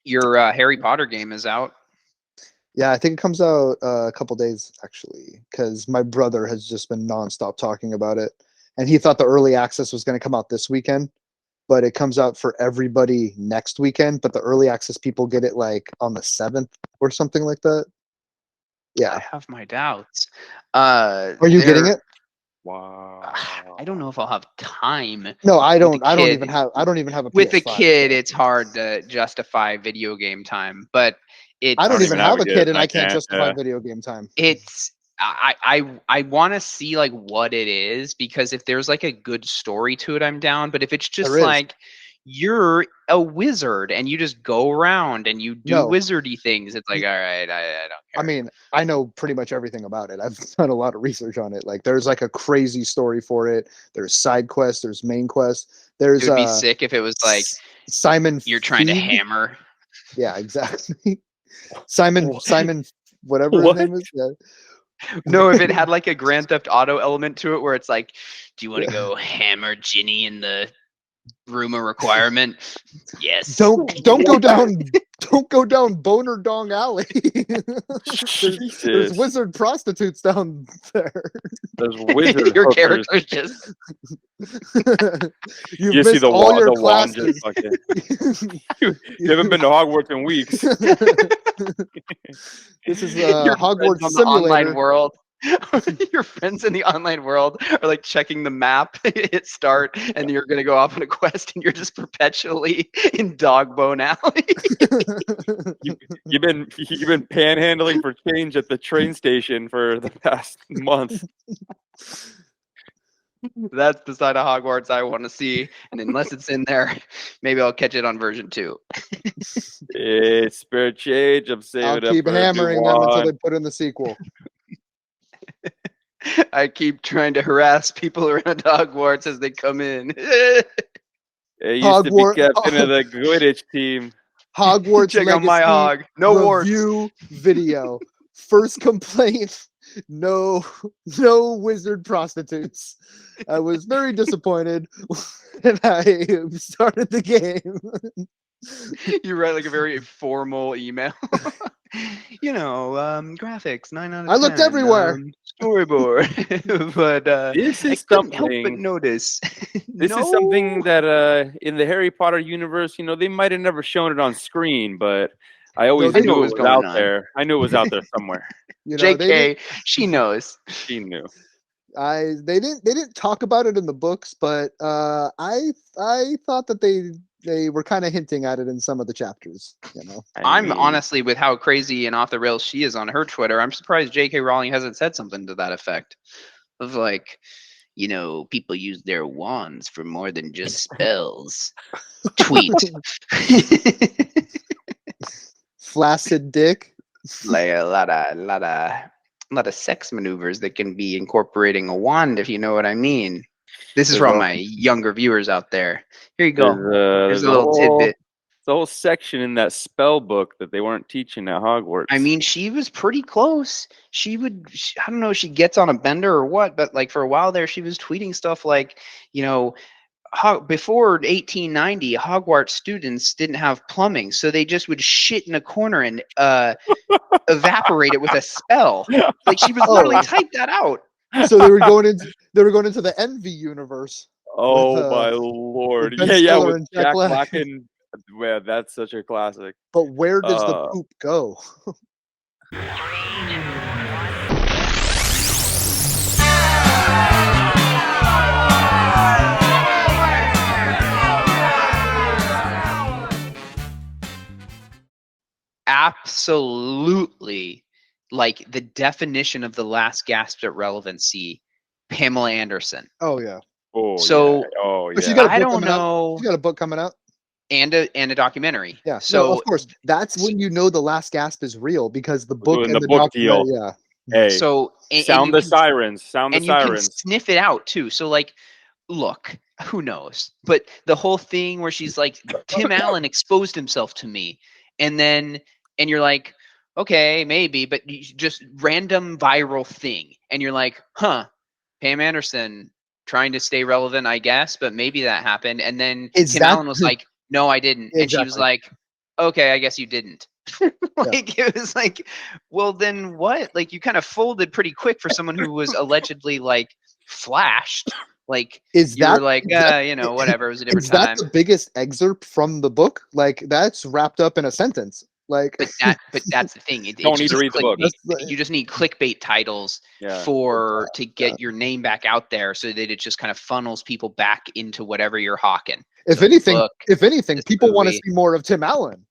Your Harry Potter game is out. Yeah, I think it comes out a couple days actually, because my brother has just been nonstop talking about it, and he thought the early access was going to come out this weekend, but it comes out for everybody next weekend. But the early access people get it like on the 7th or something like that. I Yeah, have my doubts. are you getting There. it? I don't know if I'll have time No, I with a don't. I don't even kid. have. I don't even have a With a PS5. kid, So it's hard to justify video game time, but I I don't don't it's even even have have a a kid, kid, and and I I can't can't. justify video game time. it's I want to see like what it is, because if there's like a good story to it, I'm down. But if it's There just is. like you're a wizard and you just go around and you do No, wizardy things, it's like, all right, I don't I care. mean, I know pretty much everything about it. I've done a lot of research on it. Like, there's like a crazy story for it. There's side quests. There's main quests. It There's would be sick if it was like Simon you're trying to Feig. hammer. Yeah, exactly. Simon, whatever his What? name is. Yeah. No, if it had like a Grand Theft Auto element to it, where it's like, do you want to Yeah. go hammer Ginny in the room of requirement? Yes. Don't go down Boner Dong Alley. there's Jesus. wizard prostitutes down there. There's wizard Your hookers. character's just You've You see missed the all your the wand just classes. fucking. You haven't been to Hogwarts in weeks. This is your friends Hogwarts on the online Simulator. world. Your friends in the online world are like checking the map, hit start, and you're gonna go off on a quest, and you're just perpetually in Dogbone Alley. You've been panhandling for change at the train station for the past month. That's the side of Hogwarts I want to see, and unless it's in there, maybe I'll catch it on version 2. It's spare change. I'm saving I'll up keep for a new hammering them until they one. put in the sequel. I keep trying to harass people around Hogwarts as they come in. It used to be Hogwarts, captain of the Quidditch team. Hogwarts Check out my Legacy hog. No warts. review video. First complaint: no wizard prostitutes. I was very disappointed when I started the game. You write like a very formal email. Graphics 9 out of 10. I looked everywhere. Storyboard, but This I is couldn't help but something. notice. This is something that in the Harry Potter universe, they might have never shown it on screen, but I always they knew knew it what was was going out on. there. I knew it was out there somewhere. They JK, she knows. She knew. they didn't talk about it in the books, but I thought that they were kind of hinting at it in some of the chapters. I'm honestly, with how crazy and off the rails she is on her Twitter, I'm surprised J.K. Rowling hasn't said something to that effect. Of like, people use their wands for more than just spells. Tweet. Flaccid dick. Like a lot of sex maneuvers that can be incorporating a wand, if you know what I mean. This is for all my younger viewers out there. Here you go. Here's a little tidbit. The whole section in that spell book that they weren't teaching at Hogwarts. I mean, she was pretty close. I don't know if she gets on a bender or what, but like for a while there, she was tweeting stuff like, before 1890, Hogwarts students didn't have plumbing, so they just would shit in a corner and evaporate it with a spell. Like she was literally typed that out. So they were going into the Envy universe. Oh my lord! Ben Yeah, Stiller with and Jack Black and man, that's such a classic. But where does the poop go? Absolutely, like the definition of the last gasp at relevancy, Pamela Anderson. Oh yeah. Oh so yeah. Oh yeah. She got a book I don't coming know. Out. She got a book coming out. And a documentary. Yeah. So no, of course, that's when you know the last gasp is real, because the book and the book documentary. deal. Yeah. Hey. So sound the sirens. Sound the and sirens. You can sniff it out too. So like, look, who knows? But the whole thing where she's like, Tim Allen exposed himself to me, and you're like, okay, maybe, but just random viral thing, and you're like, huh, Pam Anderson trying to stay relevant, I guess, but maybe that happened. And then Tim Allen was like, no, I didn't. Exactly. And she was like, okay, I guess you didn't. Like it was like, well then what? Like you kind of folded pretty quick for someone who was allegedly like flashed. Like Is you were that like, is that, you know, whatever. It was a different is that time. the biggest excerpt from the book? Like that's wrapped up in a sentence. Like But that's the thing. It Don't need just to read the book. clickbait. That's the- You just need clickbait titles Yeah. to get your name back out there, so that it just kind of funnels people back into whatever you're hawking. if So the anything, book, this people want to movie. see more of Tim Allen.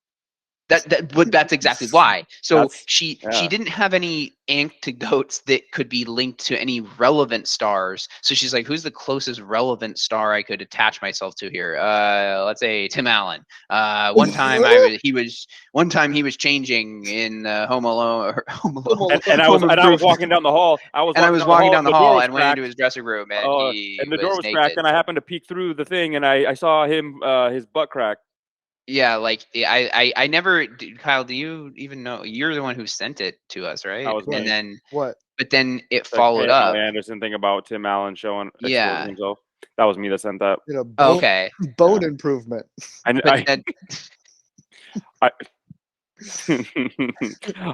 But that's exactly why. So That's- she yeah. didn't have any anecdotes that could be linked to any relevant stars. So she's like, who's the closest relevant star I could attach myself to here? Let's say Tim Allen. One time he was changing in Home Alone. And I was walking down the hall. I was walking down the hall and went cracked. into his dressing room, and And the door was naked. cracked, and I happened to peek through the thing, and I saw him, his butt crack. Yeah, like I never. Kyle, do you even know? You're the one who sent it to us, right? That was me. And then, What? but then it The followed Pam up. Anderson thing about Tim Allen exposing Yeah. himself. That was me that sent that. You know, Okay. bone improvement. But then,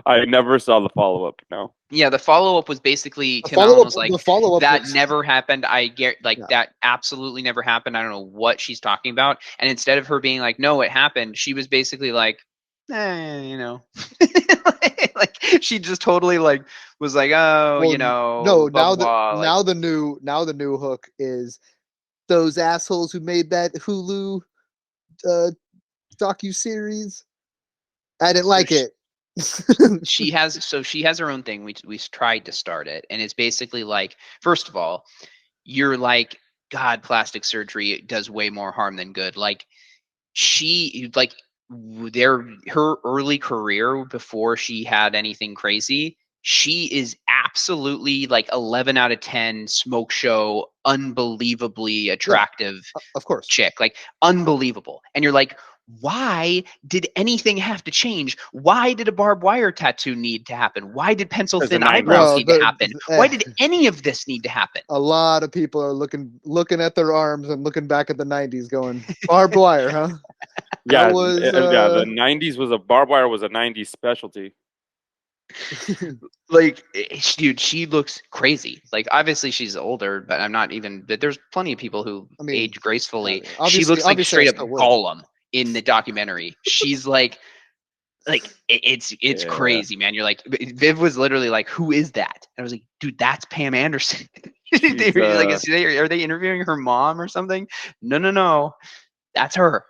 I never saw the follow up. No. yeah, the follow up was basically The Tim Allen was like, the follow-up that was- never happened. I get like Yeah. that absolutely never happened. I don't know what she's talking about. And instead of her being like, no, it happened, she was basically like, you know, like she just totally like was like, oh, Well, you know, no. blah, Now blah, like, now the new hook is those assholes who made that Hulu docu-series. I didn't like it. she has her own thing. We tried to start it, and it's basically like, first of all, you're like, God, plastic surgery does way more harm than good. Like her early career before she had anything crazy, she is absolutely like 11 out of 10 smoke show, unbelievably attractive Of course. chick, like unbelievable. And you're like, why did anything have to change? Why did a barbed wire tattoo need to happen? Why did pencil thin eyebrows need to happen? Why did any of this need to happen? A lot of people are looking at their arms and looking back at the 90s going, barbed wire, huh? Yeah, That was, the 90s was barbed wire was a 90s specialty. Like, dude, she looks crazy. Like, obviously she's older, but but there's plenty of people who age gracefully. She looks like straight up Gollum in the documentary. She's like it's crazy, man. You're like, Viv was literally like, who is that? And I was like, dude, that's Pam Anderson. Like, are they interviewing her mom or something? No, that's her.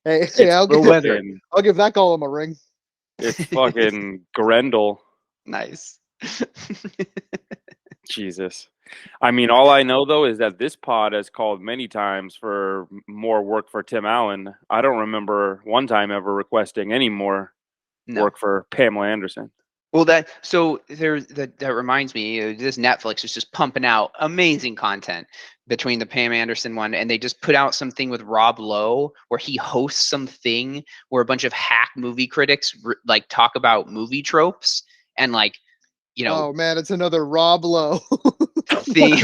Hey, I'll give that Gollum a ring. It's fucking Grendel. Nice. Jesus. I mean, all I know though is that this pod has called many times for more work for Tim Allen. I don't remember one time ever requesting any more work for Pamela Anderson. Well, that reminds me, this Netflix is just pumping out amazing content between the Pam Anderson one, and they just put out something with Rob Lowe where he hosts something where a bunch of hack movie critics like talk about movie tropes and like, you know. Oh man, it's another Rob Lowe thing.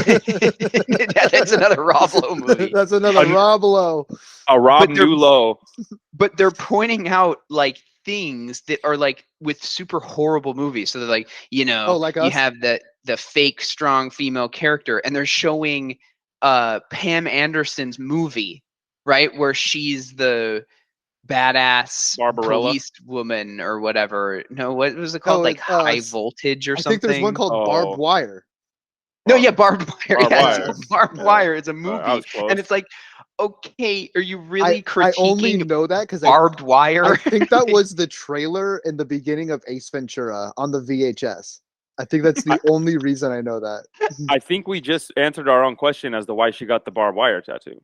That's another Rob Lowe movie. That's another Rob Lowe. A Rob New Lowe. But they're pointing out like things that are like with super horrible movies. So they're like, you know, like you us? have the fake strong female character, and they're showing Pam Anderson's movie, right, where she's the badass Barbarella police woman or whatever. No, what was it called? Like High Voltage or something? I think there's one called Barbed Wire. No, yeah, Barbed Wire. Barbed Yeah. Wire. It's a movie, and it's like, okay, are you really critiquing I only know that because Barbed Wire? I think that was the trailer in the beginning of Ace Ventura on the VHS. I think that's the only reason I know that. I think we just answered our own question as to why she got the barbed wire tattoo.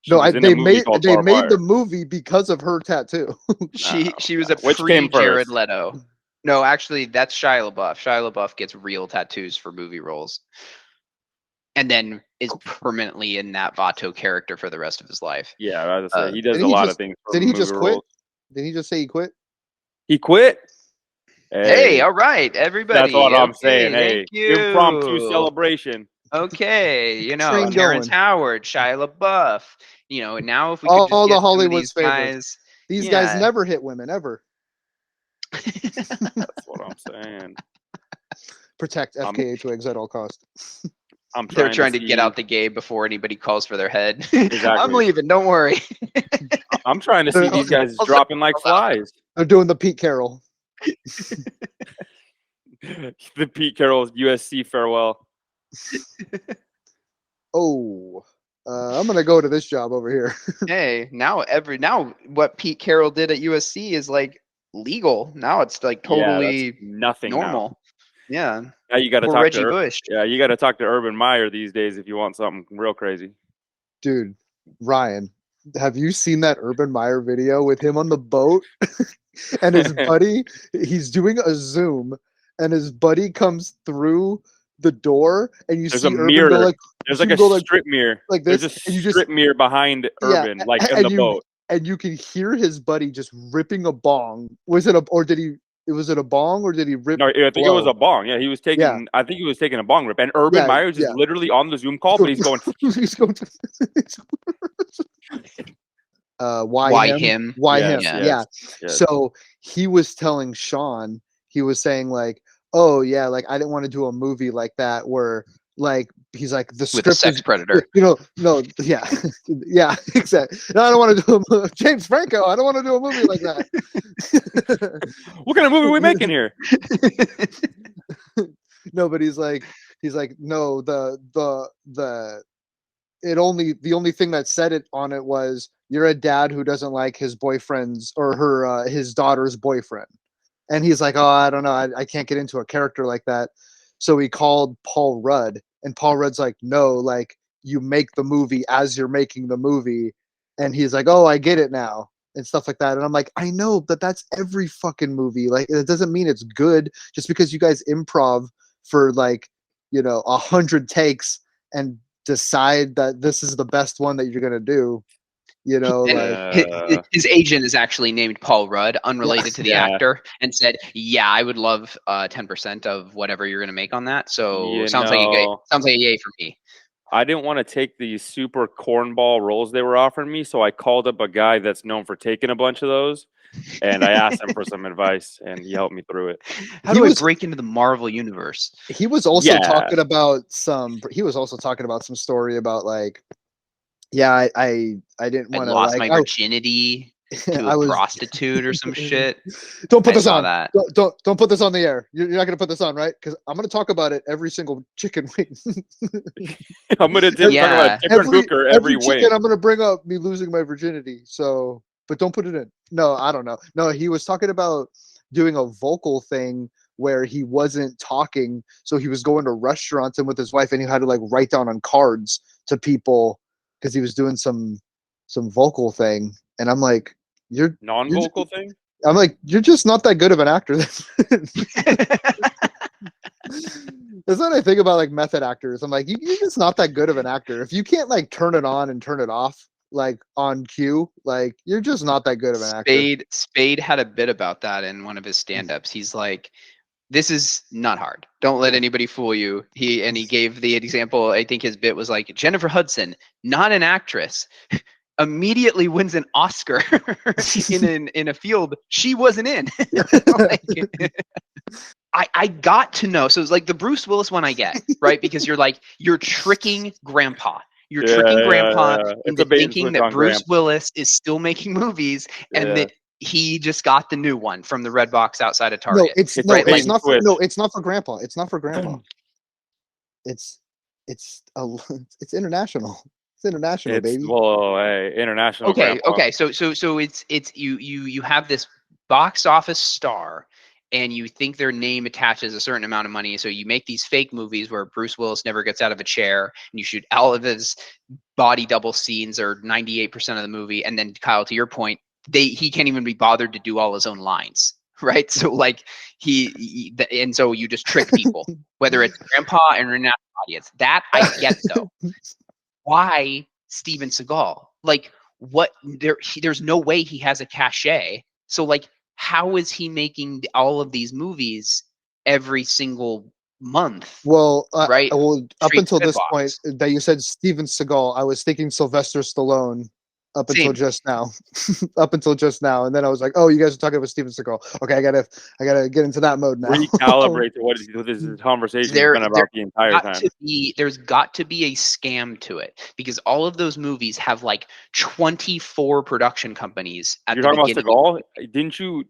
No, they made the movie because of her tattoo. She was a pre-Jared Leto. No, actually, that's Shia LaBeouf. Shia LaBeouf gets real tattoos for movie roles, and then is permanently in that Vato character for the rest of his life. Yeah, I was gonna say, he does a lot of things. Did he just quit? Did he just say he quit? He quit. Hey, all right, everybody. That's what I'm saying. Hey, thank you. impromptu celebration. Okay, you know, Train Terrence going. Howard, Shia LaBeouf. You know, now if we could just All the get some of Hollywood these favorites. guys, These guys yeah. never hit women ever. That's what I'm saying. Protect FKA Twigs at all costs. They're trying to see... get out the game before anybody calls for their head. Exactly. I'm leaving. Don't worry. I'm trying to see these guys dropping like flies. They're doing the Pete Carroll. The Pete Carroll USC farewell. Oh, I'm gonna go to this job over here. Hey, now what Pete Carroll did at USC is like legal. Now it's like totally nothing normal. now. Yeah. Now you got to Or talk Reggie to Bush. Yeah, you got to talk to Urban Meyer these days if you want something real crazy. Dude, Ryan, have you seen that Urban Meyer video with him on the boat and his buddy? He's doing a Zoom, and his buddy comes through the door, and you There's see a Urban mirror. go like, there's like a strip mirror. like this, There's a and you strip mirror behind Urban, like in the boat. And you can hear his buddy just ripping a bong. Was it a bong or did he rip? No, I think it was a bong. Yeah, he was taking. Yeah. I think he was taking a bong rip, and Urban Meyer is literally on the Zoom call, but he's going. He's going. Why him? Why him? Yeah. So he was telling Sean, he was saying like, oh yeah, like I didn't want to do a movie like that where like he's like the script with a sex predator. You know, no, yeah, yeah, exactly. No, I don't want to do a James Franco. I don't want to do a movie like that. What kind of movie are we making here? No, but he's like no, the only thing that said it on it was you're a dad who doesn't like his boyfriend's or her his daughter's boyfriend, and he's like, oh, I don't know, I can't get into a character like that. So he called Paul Rudd, and Paul Rudd's like, no, like you make the movie as you're making the movie, and he's like, oh, I get it now, and stuff like that. And I'm like, I know, but that's every fucking movie. Like it doesn't mean it's good just because you guys improv for like 100 takes and decide that this is the best one that you're gonna do. His agent is actually named Paul Rudd, unrelated to the actor, and said, "Yeah, I would love 10% of whatever you're going to make on that." So sounds like a yay for me. I didn't want to take these super cornball roles they were offering me, so I called up a guy that's known for taking a bunch of those, and I asked him for some advice, and he helped me through it. How do I break into the Marvel universe? He was also talking about some. He was also talking about some story about like. Yeah, I didn't want to. Lost my virginity to a prostitute or some shit. Don't put this on. Don't put this on the air. You're not gonna put this on, right? Because I'm gonna talk about it every single chicken wing. I'm gonna talk about different hooker every wing. I'm gonna bring up me losing my virginity. So, but don't put it in. No, I don't know. No, he was talking about doing a vocal thing where he wasn't talking, so he was going to restaurants and with his wife, and he had to like write down on cards to people. Because he was doing some vocal thing, and I'm like, you're non-vocal thing. I'm like, you're just not that good of an actor. That's what I think about like method actors. I'm like, you're just not that good of an actor. If you can't like turn it on and turn it off like on cue, like you're just not that good of an actor. Spade had a bit about that in one of his stand-ups. He's like, this is not hard. Don't let anybody fool you. He gave the example. I think his bit was like Jennifer Hudson, not an actress, immediately wins an Oscar in a field she wasn't in. I got to know. So it's like the Bruce Willis one I get, right? Because you're tricking grandpa. You're tricking grandpa into thinking that Bruce Willis is still making movies and that he just got the new one from the red box outside of Target. No, it's not for grandpa. It's not for grandpa. It's international. It's international, baby. Well, hey, international. Okay, grandpa. okay. So it's you have this box office star, and you think their name attaches a certain amount of money. So you make these fake movies where Bruce Willis never gets out of a chair, and you shoot all of his body double scenes or 98% of the movie. And then, Kyle, to your point, he can't even be bothered to do all his own lines, right? So like and so you just trick people, whether it's grandpa and an audience. That I get though. Why Steven Seagal? Like what? There's no way he has a cachet. So like, how is he making all of these movies every single month. Well, right? well, up Straight until to this Redbox. point that you said Steven Seagal, I was thinking Sylvester Stallone. Up until Same. just now, up until just now, and then I was like, "Oh, you guys are talking about Steven Seagal." Okay, I gotta get into that mode now. Recalibrate to what this conversation has been about the entire time. There's got to be a scam to it, because all of those movies have like 24 production companies at You're the talking beginning. about Seagal? Didn't you?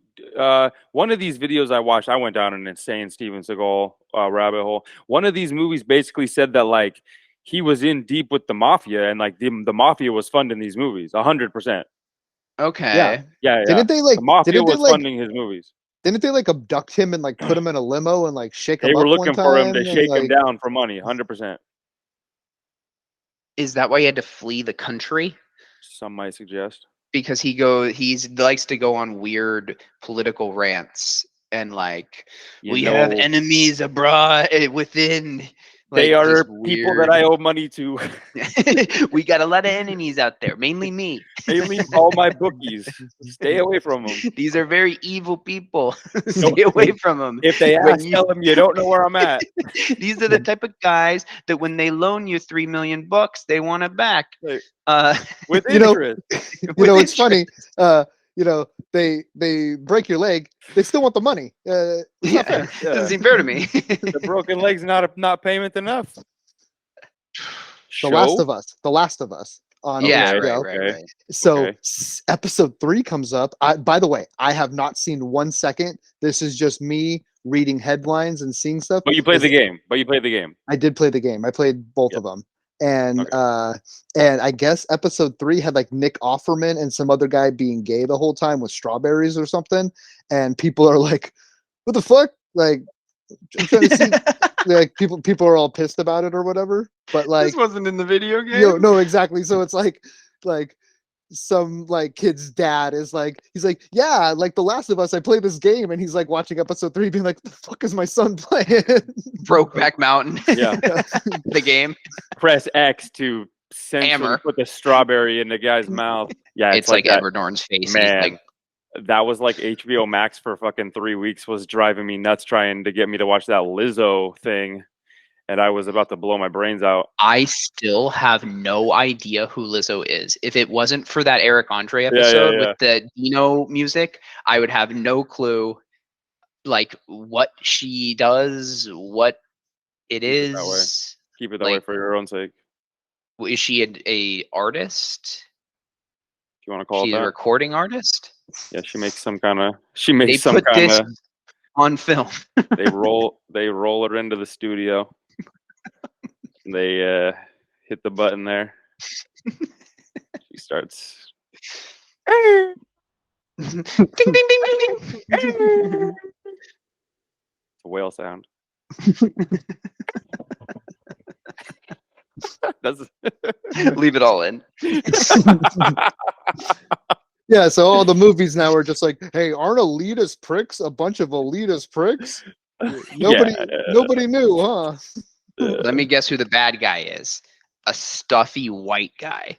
One of these videos I watched, I went down an insane Steven Seagal rabbit hole. One of these movies basically said that like he was in deep with the mafia, and like the mafia was funding these movies 100%. Okay. Yeah. Didn't they like? The mafia Didn't they was like? funding his movies. Didn't they like abduct him and like put him in a limo and like shake They him were up one looking for him time to and, shake him like, down for money, 100%. Is that why he had to flee the country? Some might suggest. Because he likes to go on weird political rants and like, we have enemies abroad within. Like, they are just people weird. that I owe money to. We got a lot of enemies out there, mainly me. Mainly all my bookies. Stay away from them. These are very evil people. Stay away from them. If they ask, tell them you don't know where I'm at. These are the type of guys that when they loan you $3 million, they want it back. With interest. It's funny. They break your leg, they still want the money. It's not fair. Yeah. Doesn't seem fair to me. The broken leg's not payment enough. The Last of Us on HBO. Right. So episode 3 comes up. By the way, I have not seen 1 second. This is just me reading headlines and seeing stuff. But you played the game. I did play the game. I played both of them. And and I guess episode 3 had like Nick Offerman and some other guy being gay the whole time with strawberries or something. And people are like, "What the fuck?" Like, I'm trying to see. Like people are all pissed about it or whatever. But like, this wasn't in the video game. No, exactly. So it's like some like kid's dad is like, he's like, yeah, like The Last of Us, I played this game, and he's like watching episode 3 being like, the fuck is my son playing? Brokeback Mountain. Yeah. The game. Press X to Hammer. put the strawberry in the guy's mouth. Yeah, it's like Edward Norton's face. Man, like, that was like HBO Max for fucking 3 weeks, was driving me nuts trying to get me to watch that Lizzo thing. And I was about to blow my brains out. I still have no idea who Lizzo is. If it wasn't for that Eric Andre episode with the Dino music, I would have no clue, like, what she does, what it is. Keep it that way for your own sake. Is she a artist? Do you want to call it that? She's a recording artist? Yeah, she makes some kind of. She makes some kind of on film. They roll her into the studio. They hit the button there. She starts. Ding ding ding ding ding. It's a whale sound. Leave it all in. Yeah, so all the movies now are just like, hey, aren't elitist pricks a bunch of elitist pricks? Nobody knew, huh? Let me guess who the bad guy is. A stuffy white guy.